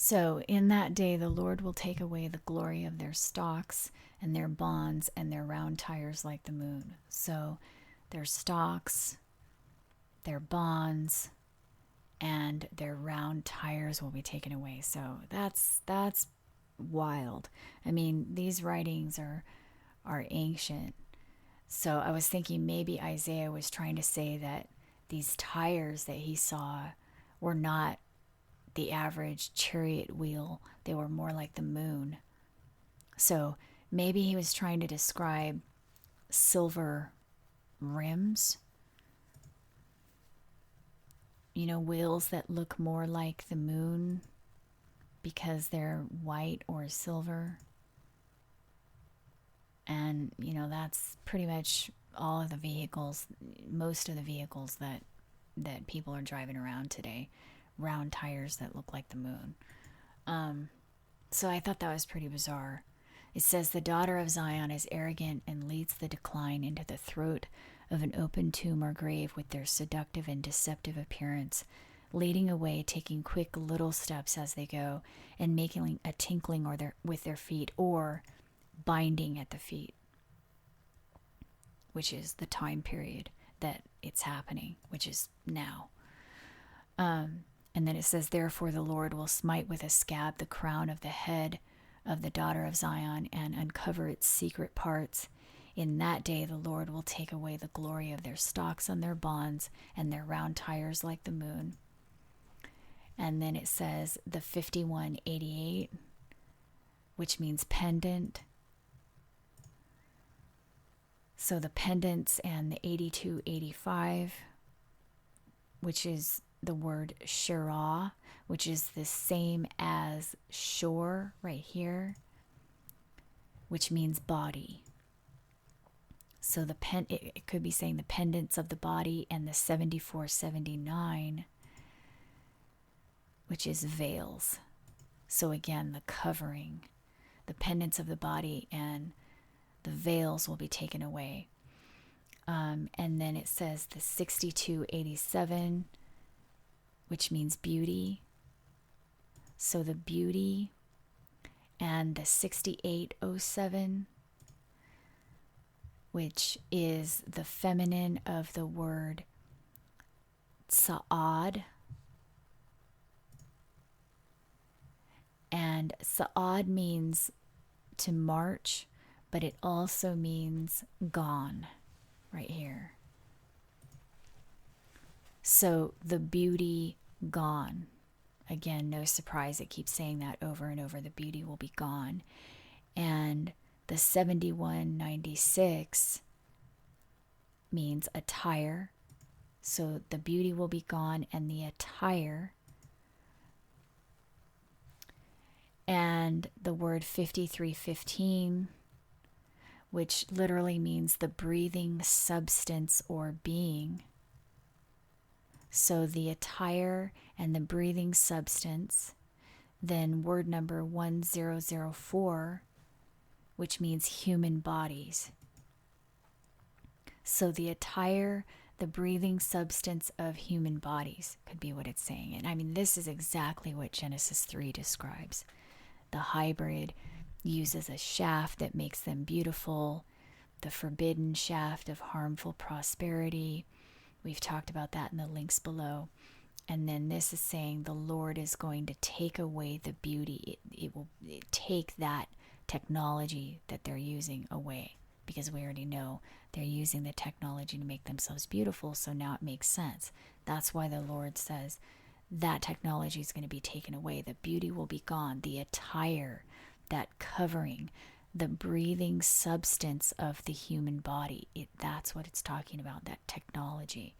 So in that day, the Lord will take away the glory of their stalks and their bonds and their round tires like the moon. So their stalks, their bonds, and their round tires will be taken away. So that's wild. I mean, these writings are ancient. So I was thinking maybe Isaiah was trying to say that these tires that he saw were not the average chariot wheel, they were more like the moon. So maybe he was trying to describe silver rims, wheels that look more like the moon because they're white or silver. And, that's pretty much all of the vehicles, most of the vehicles that people are driving around today, round tires that look like the moon. So I thought that was pretty bizarre. It says, the daughter of Zion is arrogant and leads the decline into the throat of an open tomb or grave with their seductive and deceptive appearance, leading away, taking quick little steps as they go, and making a tinkling with their feet, or binding at the feet, which is the time period that it's happening, which is now. And then it says, therefore the Lord will smite with a scab the crown of the head of the daughter of Zion and uncover its secret parts. In that day the Lord will take away the glory of their stalks and their bonds and their round tires like the moon. And then it says the 5188, which means pendant. So the pendants, and the 8285, which is the word shirah, which is the same as shore right here, which means body. So it could be saying the pendants of the body, and the 7479, which is veils. So again, the covering, the pendants of the body and the veils will be taken away. And then it says the 6287, which means beauty. So the beauty, and the 6807, which is the feminine of the word sa'ad. And sa'ad means to march, but it also means gone right here. So the beauty gone. Again, no surprise, it keeps saying that over and over. The beauty will be gone. And the 7196 means attire. So the beauty will be gone and the attire. And the word 5315, which literally means the breathing substance or being. So the attire and the breathing substance. Then word number 1004, which means human bodies. So the attire, the breathing substance of human bodies could be what it's saying. And I mean, this is exactly what Genesis 3 describes. The hybrid uses a shaft that makes them beautiful, the forbidden shaft of harmful prosperity. We've talked about that in the links below. And then this is saying the Lord is going to take away the beauty. It will take that technology that they're using away, because we already know they're using the technology to make themselves beautiful. So now it makes sense. That's why the Lord says that technology is going to be taken away. The beauty will be gone. The attire, that covering, the breathing substance of the human body. That's what it's talking about, that technology.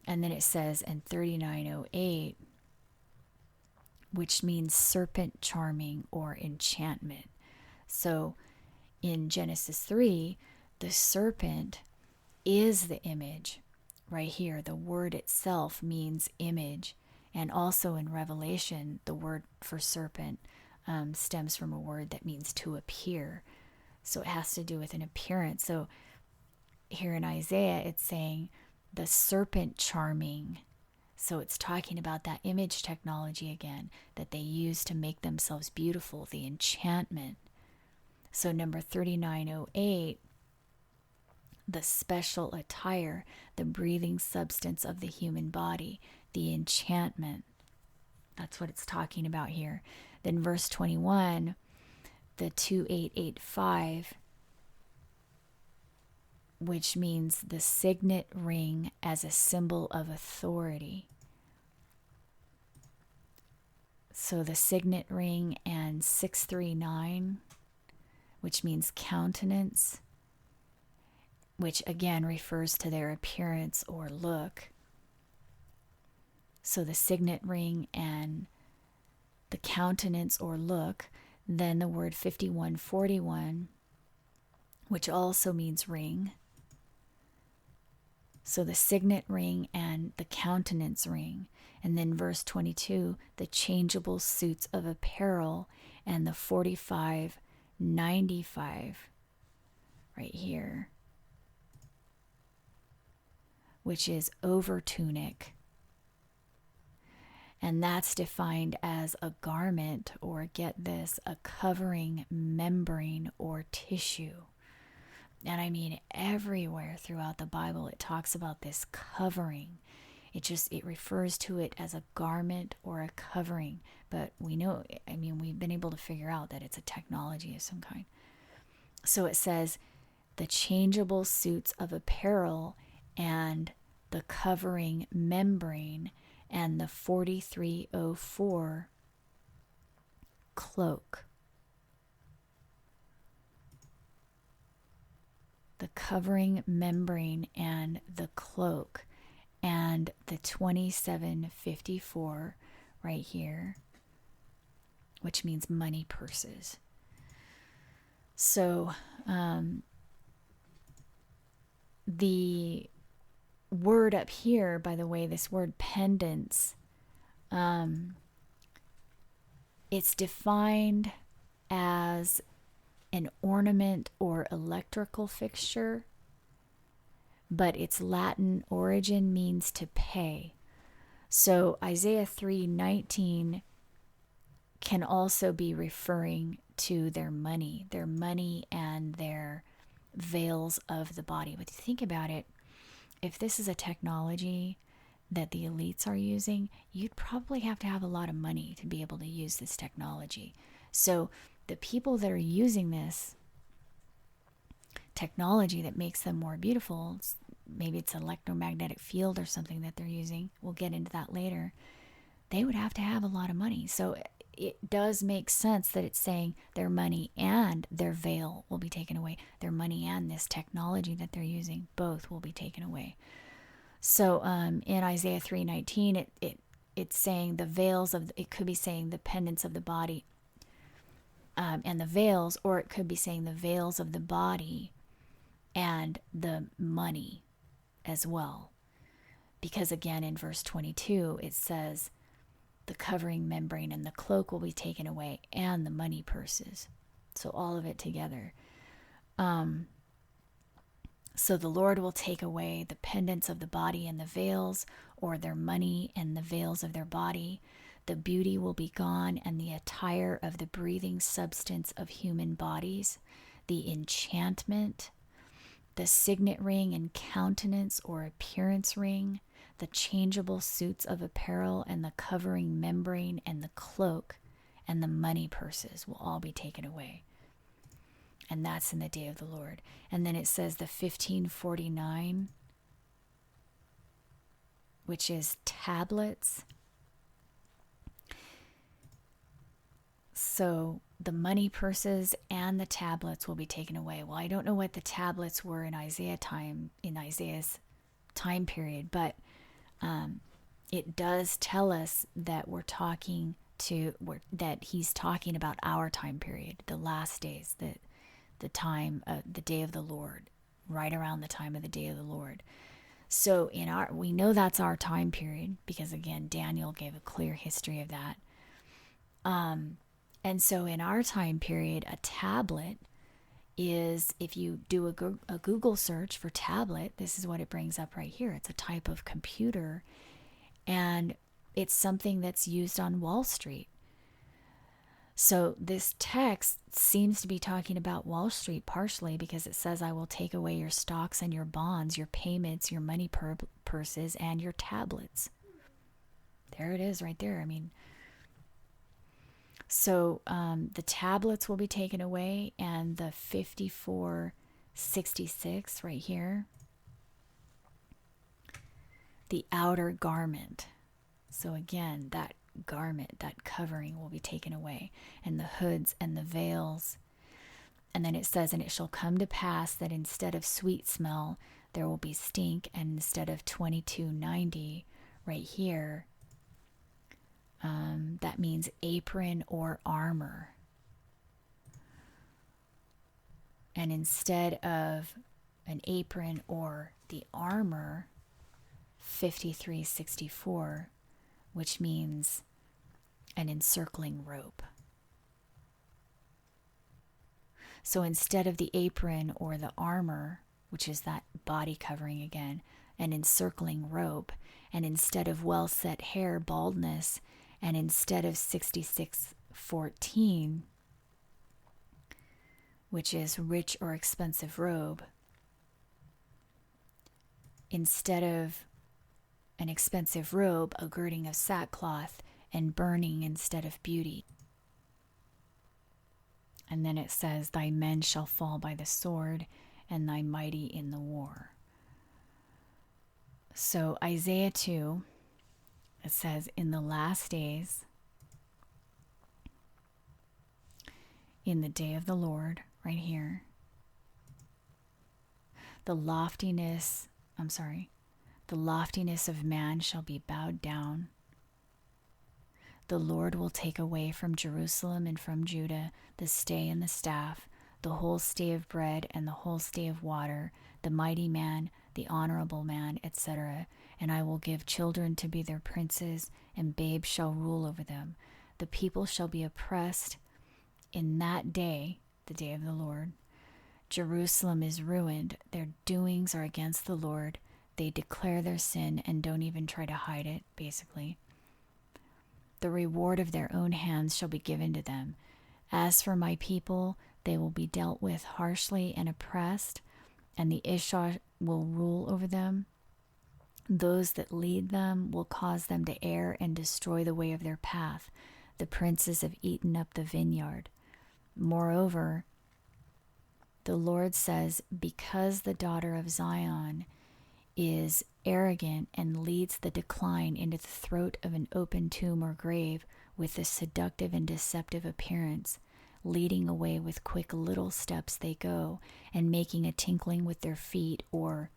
And then it says in 3908, which means serpent charming or enchantment. So in Genesis 3, the serpent is the image. Right here, the word itself means image. And also in Revelation, the word for serpent stems from a word that means to appear. So it has to do with an appearance. So here in Isaiah, it's saying the serpent charming So it's talking about that image technology again that they use to make themselves beautiful, the enchantment. So number 3908, the special attire, the breathing substance of the human body, the enchantment. That's what it's talking about here. Then verse 21, the 2885, which means the signet ring as a symbol of authority. So the signet ring, and 639, which means countenance, which again refers to their appearance or look. So the signet ring and the countenance or look. Then the word 5141, which also means ring. So the signet ring and the countenance ring. And then verse 22, the changeable suits of apparel, and the 4595 right here, which is over tunic. And that's defined as a garment, or get this, a covering membrane or tissue. And I mean, everywhere throughout the Bible, it talks about this covering. It refers to it as a garment or a covering. But we know, I mean, we've been able to figure out that it's a technology of some kind. So it says the changeable suits of apparel and the covering membrane and the 4304 cloak. The covering membrane and the cloak, and the 2754 right here, which means money purses. So the word up here, by the way, this word pendants, it's defined as an ornament or electrical fixture, but its Latin origin means to pay. So Isaiah 3:19 can also be referring to their money and their veils of the body. But think about it, if this is a technology that the elites are using, you'd probably have to have a lot of money to be able to use this technology. So the people that are using this technology that makes them more beautiful, maybe it's an electromagnetic field or something that they're using, we'll get into that later, they would have to have a lot of money. So it does make sense that it's saying their money and their veil will be taken away. Their money and this technology that they're using, both will be taken away. So in Isaiah 3:19, it's saying the veils of, it could be saying the pendants of the body and the veils, or it could be saying the veils of the body and the money as well. Because again, in verse 22, it says the covering membrane and the cloak will be taken away, and the money purses. So all of it together. So the Lord will take away the pendants of the body and the veils, or their money and the veils of their body. The beauty will be gone, and the attire of the breathing substance of human bodies, the enchantment, the signet ring and countenance or appearance ring, the changeable suits of apparel and the covering membrane and the cloak and the money purses will all be taken away. And that's in the day of the Lord. And then it says the 1549, which is tablets. So the money purses and the tablets will be taken away. Well, I don't know what the tablets were in Isaiah's time period, but it does tell us that that he's talking about our time period, the last days, the time, the day of the Lord, right around the time of the day of the Lord. So we know that's our time period because again, Daniel gave a clear history of that. And so in our time period, a tablet is, if you do a Google search for tablet, this is what it brings up right here. It's a type of computer, And it's something that's used on Wall Street. So this text seems to be talking about Wall Street partially because it says, I will take away your stocks and your bonds, your payments, your money purses, and your tablets. There it is right there. I mean, so the tablets will be taken away, and the 5466 right here, the outer garment. So again, that garment, that covering will be taken away, and the hoods and the veils. And then it says, and it shall come to pass that instead of sweet smell, there will be stink, and instead of 2290 right here, that means apron or armor. And instead of an apron or the armor, 5364, which means an encircling rope. So instead of the apron or the armor, which is that body covering again, an encircling rope, and instead of well set hair, baldness, and instead of 6614, which is rich or expensive robe, instead of an expensive robe, a girding of sackcloth, and burning instead of beauty. And then it says, thy men shall fall by the sword, and thy mighty in the war. So Isaiah 2, it says, in the last days, in the day of the Lord, right here, the loftiness of man shall be bowed down. The Lord will take away from Jerusalem and from Judah the stay and the staff, the whole stay of bread and the whole stay of water, the mighty man, the honorable man, etc. And I will give children to be their princes, and babes shall rule over them. The people shall be oppressed in that day, the day of the Lord. Jerusalem is ruined. Their doings are against the Lord. They declare their sin and don't even try to hide it, basically. The reward of their own hands shall be given to them. As for my people, they will be dealt with harshly and oppressed, and the Ishah will rule over them. Those that lead them will cause them to err and destroy the way of their path. The princes have eaten up the vineyard. Moreover, the Lord says, because the daughter of Zion is arrogant and leads the decline into the throat of an open tomb or grave with a seductive and deceptive appearance, leading away with quick little steps they go, and making a tinkling with their feet, or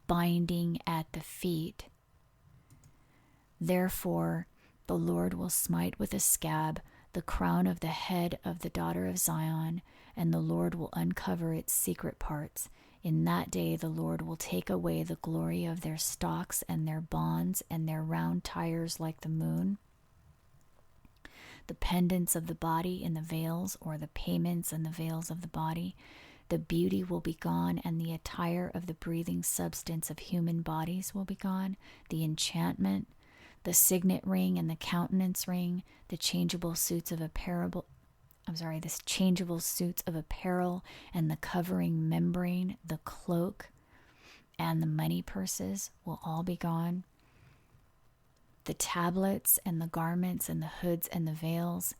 binding at the feet. Therefore the Lord will smite with a scab the crown of the head of the daughter of Zion, and the Lord will uncover its secret parts. In that day the Lord will take away the glory of their stocks and their bonds and their round tires like the moon, the pendants of the body in the veils, or the payments and the veils of the body. The beauty will be gone, and the attire of the breathing substance of human bodies will be gone, the enchantment, the signet ring and the countenance ring, the changeable suits of apparel, and the covering membrane, the cloak, and the money purses will all be gone. The tablets and the garments and the hoods and the veils.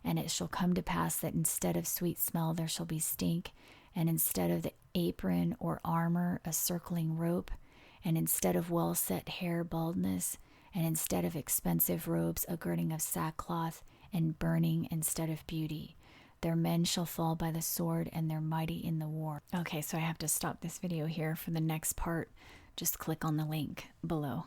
And it shall come to pass that instead of sweet smell there shall be stink, and instead of the apron or armor a circling rope, and instead of well set hair baldness, and instead of expensive robes a girding of sackcloth, and burning instead of beauty. Their men shall fall by the sword, and their mighty in the war. Okay, so I have to stop this video here. For the next part, just click on the link below.